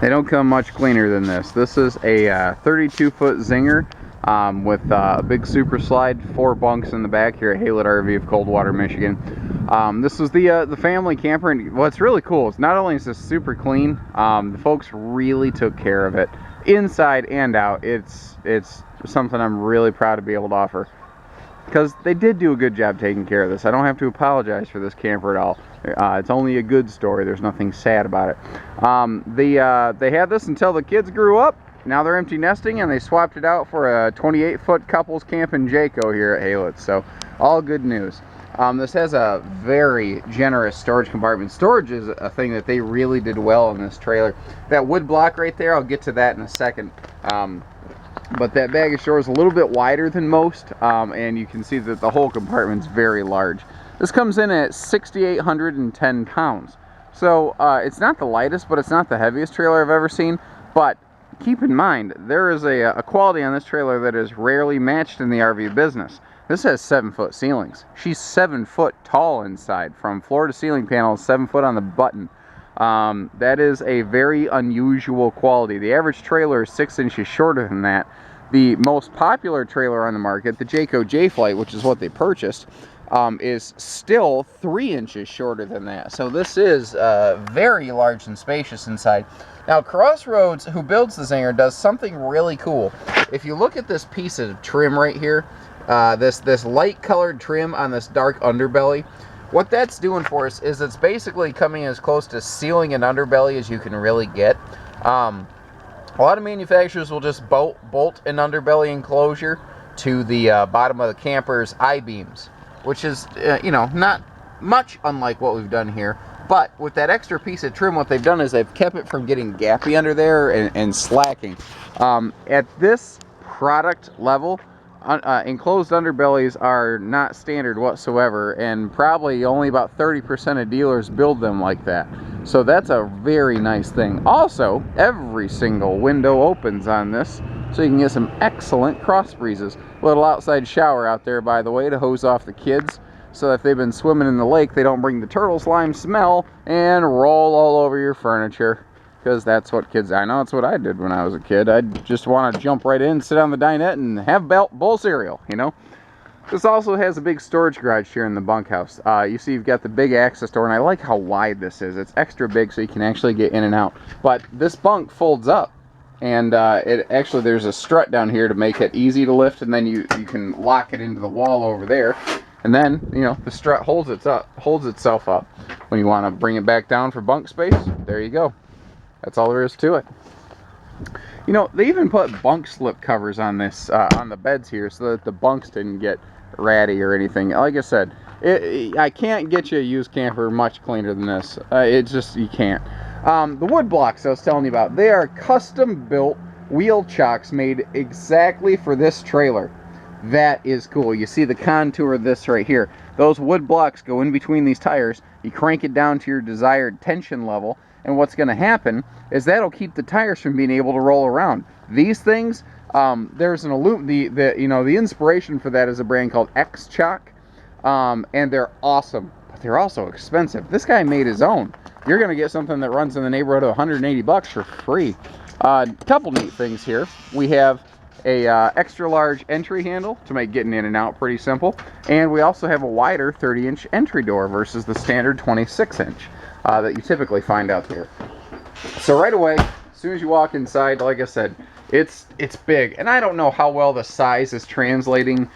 They don't come much cleaner than this. This is a 32-foot Zinger with a big super slide, 4 bunks in the back here at Haylett RV of Coldwater, Michigan. This is the family camper, and what's really cool is not only is this super clean, the folks really took care of it inside and out. It's something I'm really proud to be able to offer, because they did do a good job taking care of this. I don't have to apologize for this camper at all. It's only a good story. There's nothing sad about it. They had this until the kids grew up. Now they're empty nesting, and they swapped it out for a 28-foot couples camp in Jayco here at Haylett. So all good news. This has a very generous storage compartment. Storage is a thing that they really did well in this trailer. That wood block right there, I'll get to that in a second. But that bag of shore is a little bit wider than most, and you can see that the whole compartment's very large. This comes in at 6,810 pounds. So it's not the lightest, but it's not the heaviest trailer I've ever seen. But keep in mind, there is a quality on this trailer that is rarely matched in the RV business. This has 7-foot ceilings. She's 7 foot tall inside, from floor to ceiling panels, 7 foot on the button. That is a very unusual quality. The average trailer is 6 inches shorter than that. The most popular trailer on the market, the Jayco J-Flight, which is what they purchased, is still 3 inches shorter than that. So this is very large and spacious inside. Now, CrossRoads, who builds the Zinger, does something really cool. If you look at this piece of trim right here, this light colored trim on this dark underbelly, what that's doing for us is it's basically coming as close to sealing an underbelly as you can really get. A lot of manufacturers will just bolt an underbelly enclosure to the bottom of the camper's I-beams, which is, not much unlike what we've done here. But with that extra piece of trim, what they've done is they've kept it from getting gappy under there and slacking. At this product level, enclosed underbellies are not standard whatsoever, and probably only about 30% of dealers build them like that. So that's a very nice thing. Also, every single window opens on this, so you can get some excellent cross breezes. Little outside shower out there, by the way, to hose off the kids, so that if they've been swimming in the lake, they don't bring the turtle slime smell and roll all over your furniture. Because that's what kids, I know it's what I did when I was a kid. I'd just want to jump right in, sit on the dinette, and have bowl cereal, This also has a big storage garage here in the bunkhouse. You see you've got the big access door, and I like how wide this is. It's extra big so you can actually get in and out. But this bunk folds up, and there's a strut down here to make it easy to lift, and then you can lock it into the wall over there. And then, the strut holds itself up. When you want to bring it back down for bunk space, there you go. That's all there is to it. They even put bunk slip covers on this, on the beds here, so that the bunks didn't get ratty or anything. Like I said, I can't get you a used camper much cleaner than this. You can't. The wood blocks I was telling you about, they are custom built wheel chocks made exactly for this trailer. That is cool. You see the contour of this right here. Those wood blocks go in between these tires. You crank it down to your desired tension level, and what's going to happen is that'll keep the tires from being able to roll around. These things, there's the inspiration for that is a brand called X-Chock, and they're awesome, but they're also expensive. This guy made his own. You're going to get something that runs in the neighborhood of 180 bucks for free. Couple neat things here. We have a extra large entry handle to make getting in and out pretty simple, and we also have a wider 30-inch entry door versus the standard 26-inch that you typically find out there. So right away, as soon as you walk inside, like I said, it's big, and I don't know how well the size is translating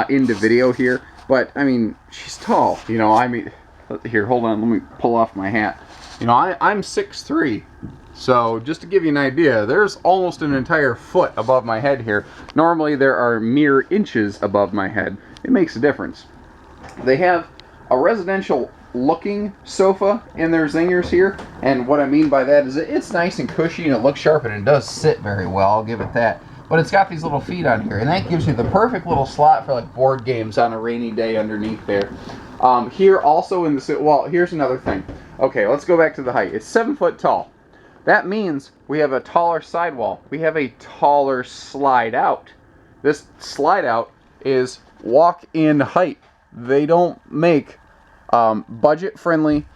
into video here, but I mean, she's tall. Here, hold on, let me pull off my hat. I'm 6'3". So just to give you an idea, there's almost an entire foot above my head here. Normally there are mere inches above my head. It makes a difference. They have a residential looking sofa in their Zingers here, and what I mean by that is it's nice and cushy and it looks sharp and it does sit very well, I'll give it that. But it's got these little feet on here, and that gives you the perfect little slot for like board games on a rainy day underneath there. Here also in the, well, here's another thing. Okay, let's go back to the height. It's 7 foot tall. That means we have a taller sidewall. We have a taller slide out. This slide out is walk-in height. They don't make budget-friendly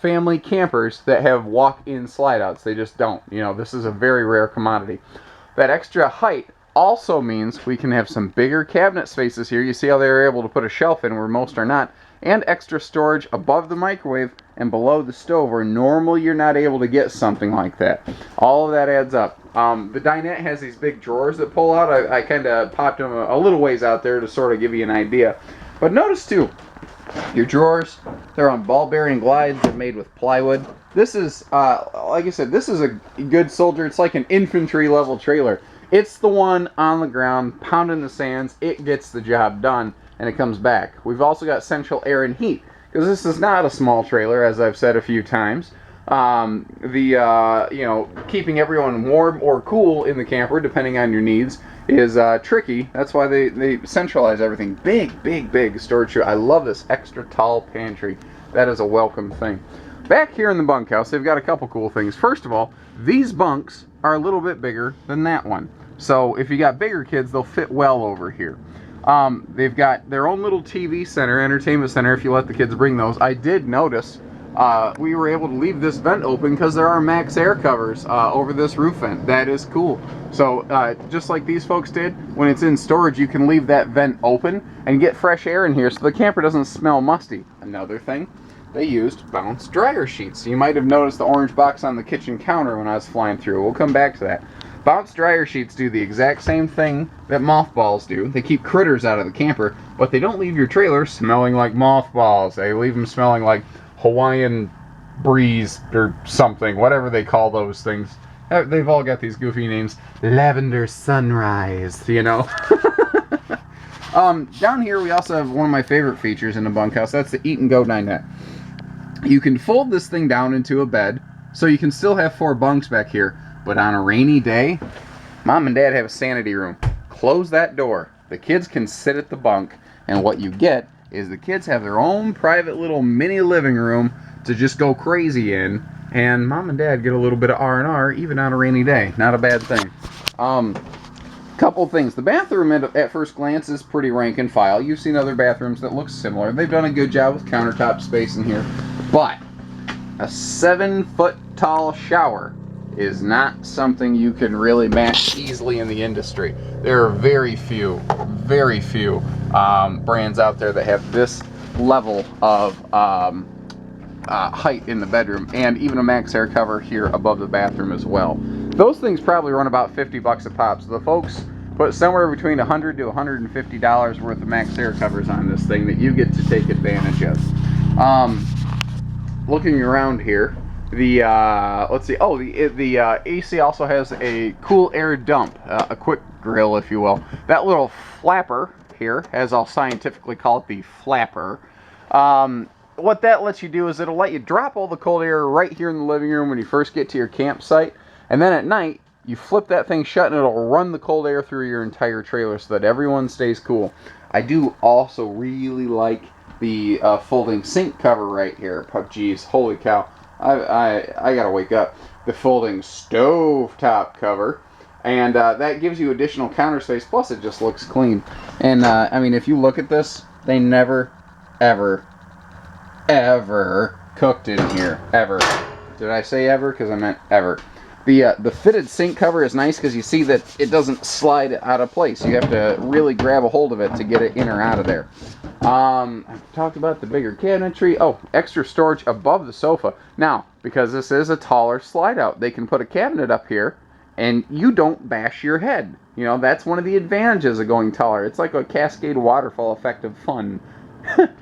family campers that have walk-in slide-outs. They just don't. You know, this is a very rare commodity. That extra height also means we can have some bigger cabinet spaces here. You see how they're able to put a shelf in where most are not. And extra storage above the microwave and below the stove where normally you're not able to get something like that. All of that adds up. The dinette has these big drawers that pull out. I kind of popped them a little ways out there to sort of give you an idea. But notice too, your drawers, they're on ball bearing glides. They're made with plywood. This is, like I said, this is a good soldier. It's like an infantry level trailer. It's the one on the ground, pounding the sands. It gets the job done, and it comes back. We've also got central air and heat, because this is not a small trailer, as I've said a few times. You know, keeping everyone warm or cool in the camper, depending on your needs, is tricky. That's why they centralize everything. Big storage chute. I love this extra tall pantry. That is a welcome thing. Back here in the bunkhouse, they've got a couple cool things. First of all, these bunks are a little bit bigger than that one. So if you got bigger kids, they'll fit well over here. They've got their own little TV center, entertainment center, if you let the kids bring those. I did notice we were able to leave this vent open because there are max air covers over this roof vent. That is cool. So just like these folks did, when it's in storage, you can leave that vent open and get fresh air in here so the camper doesn't smell musty. Another thing, they used bounce dryer sheets. You might have noticed the orange box on the kitchen counter when I was flying through. We'll come back to that. Bounce dryer sheets do the exact same thing that mothballs do. They keep critters out of the camper, but they don't leave your trailer smelling like mothballs. They leave them smelling like Hawaiian breeze or something, whatever they call those things. They've all got these goofy names. Lavender sunrise, you know. Down here we also have one of my favorite features in the bunkhouse. That's the Eat and Go Dinette. You can fold this thing down into a bed, so you can still have 4 bunks back here. But on a rainy day, Mom and Dad have a sanity room. Close that door. The kids can sit at the bunk, and what you get is the kids have their own private little mini living room to just go crazy in, and Mom and Dad get a little bit of R&R even on a rainy day. Not a bad thing. Couple things. The bathroom at first glance is pretty rank and file. You've seen other bathrooms that look similar. They've done a good job with countertop space in here. But a 7-foot tall shower is not something you can really match easily in the industry. There are very few brands out there that have this level of height in the bedroom, and even a max air cover here above the bathroom as well. Those things probably run about $50 a pop, so the folks put somewhere between $100 to $150 worth of max air covers on this thing that you get to take advantage of. Looking around here, the let's see. Oh, the AC also has a cool air dump, a quick grill, if you will. That little flapper here, as I'll scientifically call it, the flapper. What that lets you do is it'll let you drop all the cold air right here in the living room when you first get to your campsite, and then at night you flip that thing shut and it'll run the cold air through your entire trailer so that everyone stays cool. I do also really like the folding sink cover right here. Oh, geez, holy cow. I gotta wake up. The folding stove top cover, and that gives you additional counter space, plus it just looks clean. And I mean, if you look at this, they never ever cooked in here, ever. Did I say ever? Because I meant ever. The fitted sink cover is nice because you see that it doesn't slide out of place. You have to really grab a hold of it to get it in or out of there. I've talked about the bigger cabinetry. Oh, extra storage above the sofa. Now, because this is a taller slide out, they can put a cabinet up here and you don't bash your head. You know, that's one of the advantages of going taller. It's like a cascade waterfall effect of fun. There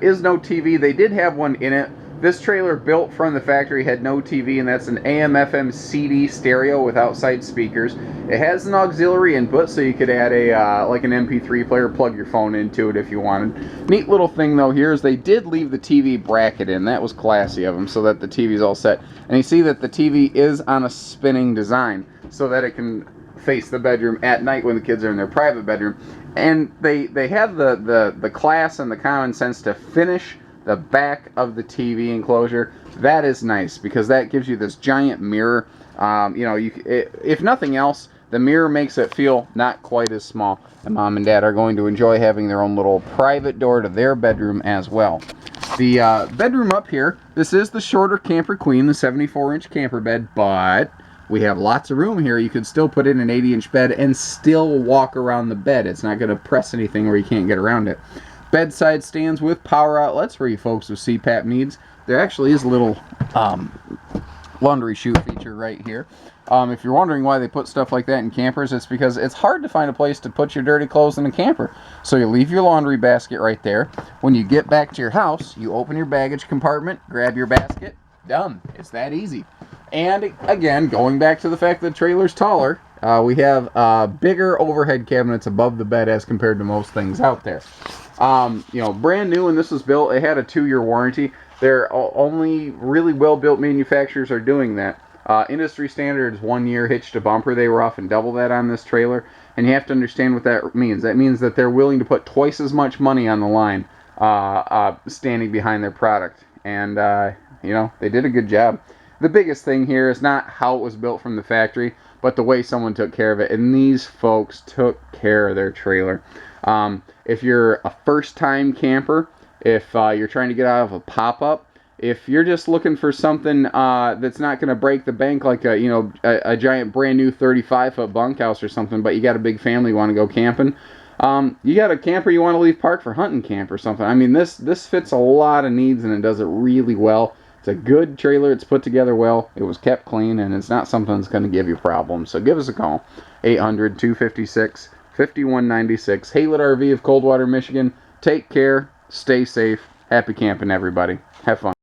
is no TV. They did have one in it. This trailer built from the factory had no TV, and that's an AM/FM CD stereo with outside speakers. It has an auxiliary input, so you could add a like an MP3 player, plug your phone into it if you wanted. Neat little thing though here is they did leave the TV bracket in. That was classy of them, so that the TV's all set. And you see that the TV is on a spinning design, so that it can face the bedroom at night when the kids are in their private bedroom. And they have the class and the common sense to finish the back of the TV enclosure. That is nice because that gives you this giant mirror. You know, if nothing else, the mirror makes it feel not quite as small. And Mom and Dad are going to enjoy having their own little private door to their bedroom as well. The bedroom up here, this is the shorter Camper Queen, the 74-inch camper bed, but we have lots of room here. You could still put in an 80-inch bed and still walk around the bed. It's not going to press anything where you can't get around it. Bedside stands with power outlets for you folks with CPAP needs. There actually is a little laundry chute feature right here. If you're wondering why they put stuff like that in campers, it's because it's hard to find a place to put your dirty clothes in a camper. So you leave your laundry basket right there. When you get back to your house, you open your baggage compartment, grab your basket, done. It's that easy. And again, going back to the fact that the trailer's taller, we have bigger overhead cabinets above the bed as compared to most things out there. You know, brand new when this was built, it had a 2-year warranty. They're only really well-built manufacturers are doing that. Industry standard is 1 year hitch to bumper. They were often double that on this trailer. And you have to understand what that means. That means that they're willing to put twice as much money on the line standing behind their product. And, you know, they did a good job. The biggest thing here is not how it was built from the factory, but the way someone took care of it. And these folks took care of their trailer. If you're a first-time camper, if you're trying to get out of a pop-up, if you're just looking for something that's not going to break the bank like a giant brand new 35-foot bunkhouse or something, but you got a big family you want to go camping, you got a camper you want to leave parked for hunting camp or something. I mean, this fits a lot of needs and it does it really well. It's a good trailer. It's put together well. It was kept clean, and it's not something that's going to give you problems. So give us a call, 800-256-5196, Haylett RV of Coldwater, Michigan. Take care. Stay safe. Happy camping, everybody. Have fun.